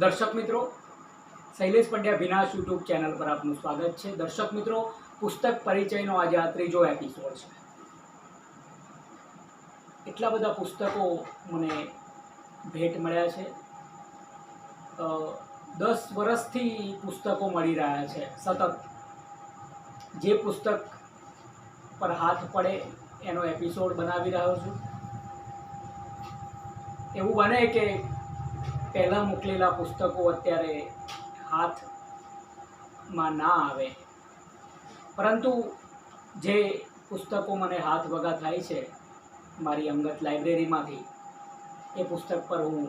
દર્શક મિત્રો, શૈલેષ પંડ્યા વિનાશ યુટ્યુબ ચેનલ પર આપનું સ્વાગત છે। દર્શક મિત્રો, પુસ્તક પરિચયનો આજે આ ત્રીજો એપિસોડ છે। એટલા બધા પુસ્તકો મને ભેટ મળ્યા છે। 10 વર્ષથી પુસ્તકો મળી રહ્યા છે સતત। જે પુસ્તક પર હાથ પડે એનો એપિસોડ બનાવી રહ્યો છું। એવું બને કે પહેલાં મોકલેલા પુસ્તકો અત્યારે હાથમાં ના આવે, પરંતુ જે પુસ્તકો મને હાથ વગા થાય છે મારી અંગત લાઇબ્રેરીમાંથી, એ પુસ્તક પર હું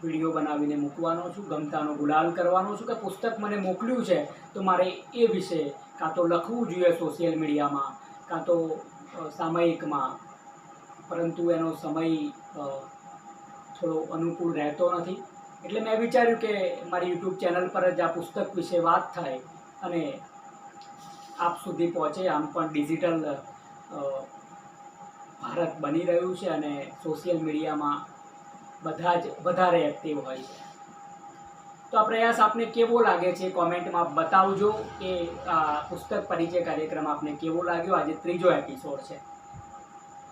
વિડીયો બનાવીને મૂકવાનો છું, ગમતાનો ગુલાલ કરવાનો છું કે પુસ્તક મને મોકલ્યું છે તો મારે એ વિશે કાં તો લખવું જોઈએ સોશિયલ મીડિયામાં, કાં તો સામયિકમાં, પરંતુ એનો સમય થોડો અનુકૂળ રહેતો નથી। એટલે મેં વિચાર્યું કે મારી યુટ્યુબ ચેનલ પર જ આ પુસ્તક વિશે વાત થાય અને આપ સુધી પહોંચે। આમ પણ ડિજિટલ ભારત બની રહ્યું છે અને સોશિયલ મીડિયામાં બધા જ વધારે એક્ટિવ હોય છે। તો આ પ્રયાસ આપને કેવો લાગે છે કોમેન્ટમાં બતાવજો કે આ પુસ્તક પરિચય કાર્યક્રમ આપને કેવો લાગ્યો। આજે ત્રીજો એપિસોડ છે।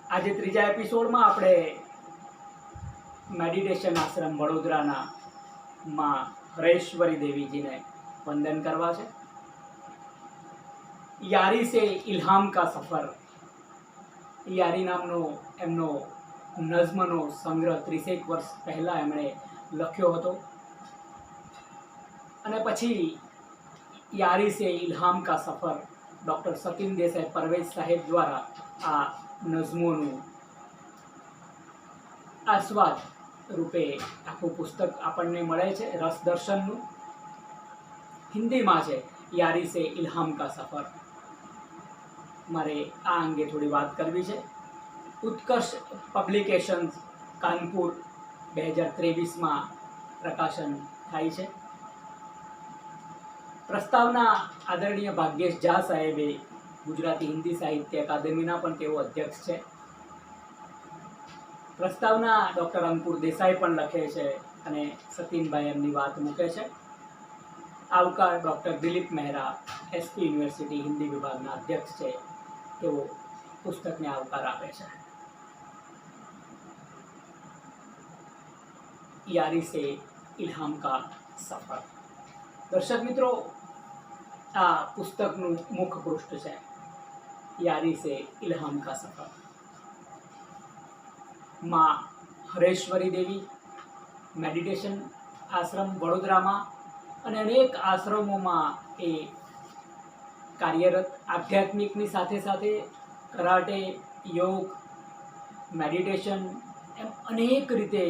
આજે ત્રીજા એપિસોડમાં આપણે મેડિટેશન આશ્રમ વડોદરાના માં હરેશ્વરી દેવીજીને વંદન કરવા છે। યારી સે ઇલ્હામ કા સફર, યારી નામનો એમનો નઝ્મનો સંગ્રહ 30 વર્ષ પહેલાં એમણે લખ્યો હતો અને પછી યારી સે ઇલ્હામ કા સફર ડૉક્ટર સતીન દેસાઈ પરવેજ સાહેબ દ્વારા આ નઝ્મોનું આસ્વાદ રૂપે આખું પુસ્તક આપણને મળે છે। રસ દર્શનનું હિન્દીમાં છે યારી સે ઇલ્હામ કા સફર। મારે આ અંગે થોડી વાત કરવી છે। ઉત્કર્ષ પબ્લિકેશન્સ કાનપુર 2023માં પ્રકાશન થાય છે। પ્રસ્તાવના આદરણીય ભાગ્યેશ ઝા સાહેબે ગુજરાતી હિન્દી સાહિત્ય અકાદમીના પણ તેઓ અધ્યક્ષ છે। પ્રસ્તાવના ડૉક્ટર અંકુર દેસાઈ પણ લખે છે અને સતીનભાઈ એમની વાત મૂકે છે। આવકાર doctor Dilip Mehra SP university Hindi વિભાગના અધ્યક્ષ છે, તેઓ પુસ્તકને આવકાર આપે છે। યારી સે ઇલ્હામ કા સફર। દર્શક મિત્રો, આ પુસ્તકનું મુખ પૃષ્ઠ છે યારી સે ઇલ્હામ કા સફર। માં હરેશ્વરી દેવી મેડિટેશન આશ્રમ વડોદરામાં અને અનેક આશ્રમોમાં એ કાર્યરત। આધ્યાત્મિકની સાથે સાથે કરાટે, યોગ, મેડિટેશન એમ અનેક રીતે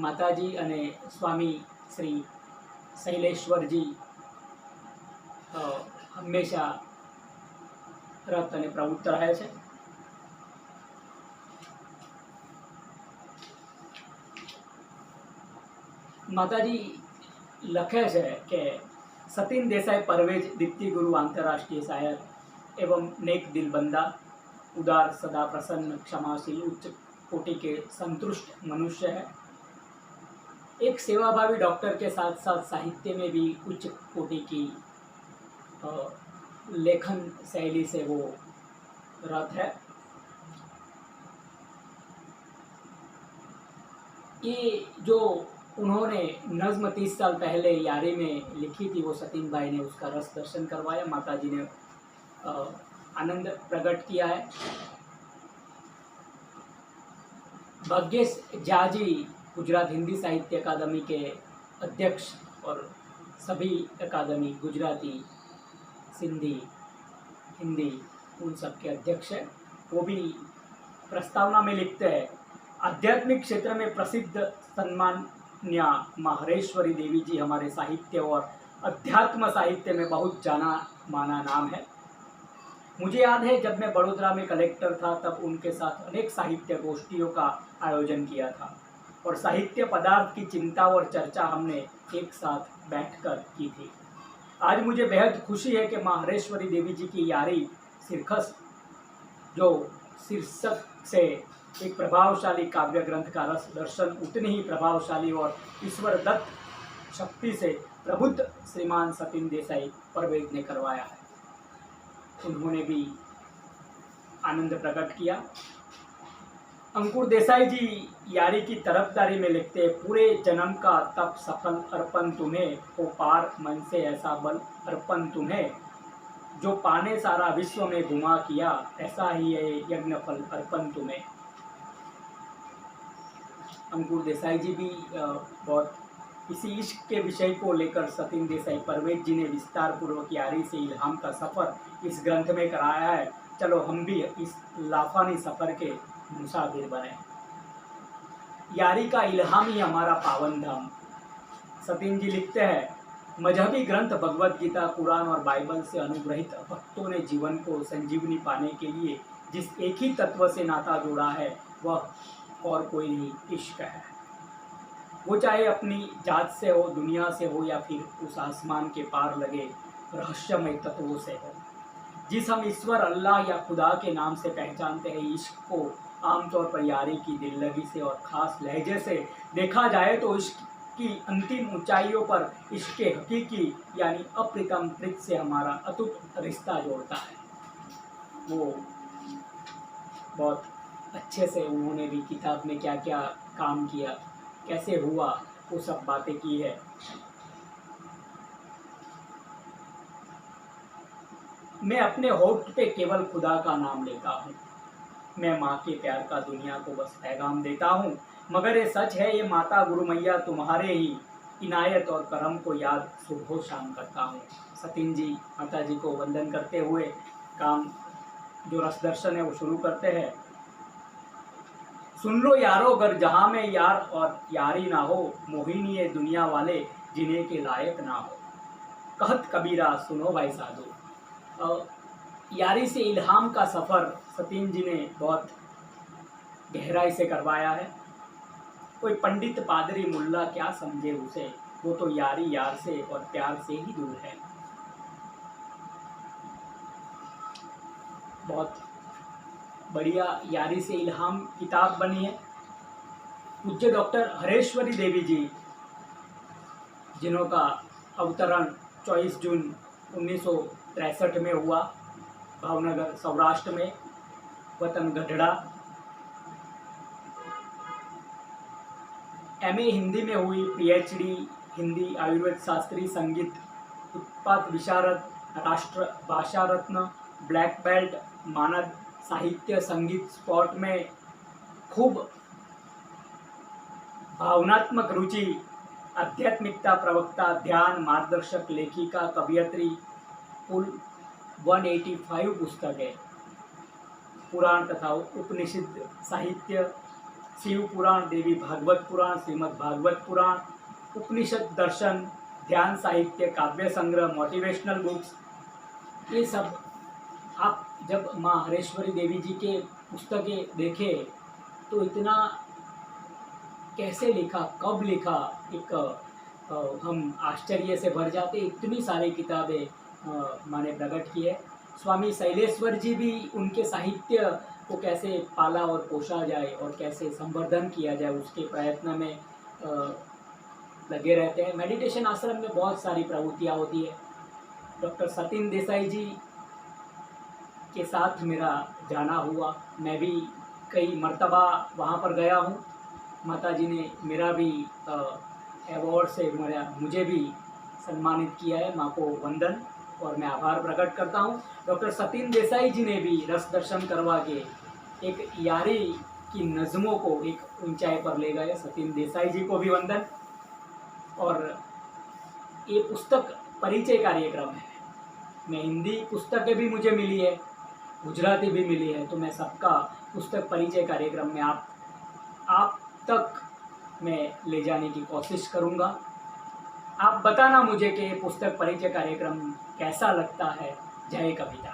માતાજી અને સ્વામી શ્રી શૈલેશ્વરજી હંમેશા રત અને પ્રવૃત્ત રહે છે। માતાજી લખે છે કે सतीन देसाई परवेज दीप्ति गुरु अंतर्राष्ट्रीय शायर एवं नेक दिल बंदा, उदार सदा प्रसन्न क्षमाशील उच्च कोटि के संतुष्ट मनुष्य है। एक सेवाभावी डॉक्टर के साथ साथ साहित्य में भी उच्च कोटि की लेखन शैली से वो रत है। ये जो उन्होंने नज़्म 30 साल पहले यारी में लिखी थी, वो सतीन भाई ने उसका रस दर्शन करवाया, माता जी ने आनंद प्रकट किया है। भाग्येश झा जी गुजरात हिंदी साहित्य अकादमी के अध्यक्ष और सभी अकादमी गुजराती, सिंधी, हिंदी उन सब के अध्यक्ष हैं। वो भी प्रस्तावना में लिखते हैं, आध्यात्मिक क्षेत्र में प्रसिद्ध सम्मान्य माँ हरेश्वरी देवी जी हमारे साहित्य और अध्यात्म साहित्य में बहुत जाना माना नाम है। मुझे याद है जब मैं बड़ोदरा में कलेक्टर था तब उनके साथ अनेक साहित्य गोष्ठियों का आयोजन किया था और साहित्य पदार्थ की चिंता और चर्चा हमने एक साथ बैठकर की थी। आज मुझे बेहद खुशी है कि माँ हरेश्वरी देवी जी की यारी शिरखस जो शीर्षक से एक प्रभावशाली काव्य ग्रंथ का रस दर्शन उतनी ही प्रभावशाली और ईश्वर दत्त शक्ति से प्रबुद्ध श्रीमान सतीन देसाई परवेज ने करवाया है। उन्होंने भी आनंद प्रकट किया। अंकुर देसाई जी यारी की तरफदारी में लिखते, पूरे जन्म का तप सफल अर्पण तुम्हें, हो पार मन से ऐसा बल अर्पण तुम्हें, जो पाने सारा विश्व में घुमा किया, ऐसा ही है यज्ञ फल अर्पण तुम्हें। अंकुर देसाई जी भी बहुत इसी इश्क के विषय को लेकर सतीन देसाई परवेज जी ने विस्तार पूर्वक यारी से इल्हाम का सफ़र इस ग्रंथ में कराया है। चलो हम भी इस लाफानी सफ़र के मुसाफिर बने। यारी का इल्हाम ही हमारा पावन धाम। सतीन जी लिखते हैं, मजहबी ग्रंथ भगवत गीता, कुरान और बाइबल से अनुग्रहित भक्तों ने जीवन को संजीवनी पाने के लिए जिस एक ही तत्व से नाता जोड़ा है वह और कोई नहीं, इश्क है। वो चाहे अपनी जात से हो, दुनिया से हो, या फिर उस आसमान के पार लगे रहस्यमय तत्वों से हो। जिस हम ईश्वर अल्लाह या खुदा के नाम से पहचानते हैं, इश्क को आमतौर पर यारी की दिल्लगी से और ख़ास लहजे से देखा जाए तो इश्क की अंतिम ऊंचाइयों पर इश्क के हकीकी यानी अप्रितम प्रीत से हमारा अटूट रिश्ता जोड़ता है। वो बहुत अच्छे से उन्होंने भी किताब में क्या क्या काम किया, कैसे हुआ, वो सब बातें की है। मैं अपने होठ पे केवल खुदा का नाम लेता हूँ, मैं माँ के प्यार का दुनिया को बस पैगाम देता हूँ, मगर ये सच है, ये माता गुरु मैया तुम्हारे ही इनायत और करम को याद सुबह शाम करता हूँ। सतीन जी माता जी को वंदन करते हुए काम जो रस दर्शन है वो शुरू करते हैं। सुन लो यारो, अगर जहाँ में यार और यारी ना हो, मोहिनी ये दुनिया वाले जिन्हें के लायक ना हो। कहत कबीरा सुनो भाई साधु। यारी से इल्हाम का सफ़र सतीन जी ने बहुत गहराई से करवाया है। कोई पंडित पादरी मुल्ला क्या समझे उसे, वो तो यारी यार से और प्यार से ही दूर है। बहुत बढ़िया यारी से इल्हाम किताब बनी है। पूज्य डॉक्टर हरेश्वरी देवी जी, जिन्हों का अवतरण 24 जून 1963 में हुआ, भावनगर सौराष्ट्र में, वतन गढ़ड़ा। एमए हिंदी में हुई, पीएचडी हिंदी, आयुर्वेद शास्त्री, संगीत उत्पाद विशारद, राष्ट्र भाषा रत्न, ब्लैक बेल्ट, मानद साहित्य संगीत स्पॉट में खूब भावनात्मक रुचि, आध्यात्मिकता प्रवक्ता, ध्यान मार्गदर्शक, लेखिका, कवियत्री, कुल 185 पुस्तकें, पुराण तथा उपनिषद साहित्य, शिव पुराण, देवी भागवत पुराण, श्रीमद् भागवत पुराण, उपनिषद दर्शन, ध्यान साहित्य, काव्य संग्रह, मोटिवेशनल बुक्स, ये सब आप जब माँ हरेश्वरी देवी जी के पुस्तकें देखें तो इतना कैसे लिखा, कब लिखा, एक हम आश्चर्य से भर जाते। इतनी सारी किताबें माने प्रकट की है। स्वामी शैलेश्वर जी भी उनके साहित्य को कैसे पाला और पोषा जाए और कैसे संवर्धन किया जाए उसके प्रयत्न में लगे रहते हैं। मेडिटेशन आश्रम में बहुत सारी प्रवृत्तियाँ होती है। डॉक्टर सतीन देसाई जी के साथ मेरा जाना हुआ, मैं भी कई मर्तबा वहाँ पर गया हूँ। माता जी ने मेरा भी अवार्ड से मुझे भी सम्मानित किया है। माँ को वंदन और मैं आभार प्रकट करता हूँ। डॉक्टर सतीन देसाई जी ने भी रस दर्शन करवा के एक यारी की नज़मों को एक ऊंचाई पर ले गए। सतीन देसाई जी को भी वंदन। और ये पुस्तक परिचय कार्यक्रम है। मैं हिंदी पुस्तकें भी मुझे मिली है, गुजराती भी मिली है, तो मैं सबका पुस्तक परिचय कार्यक्रम में आप तक मैं ले जाने की कोशिश करूँगा। आप बताना मुझे कि पुस्तक परिचय कार्यक्रम कैसा लगता है। जय कविता।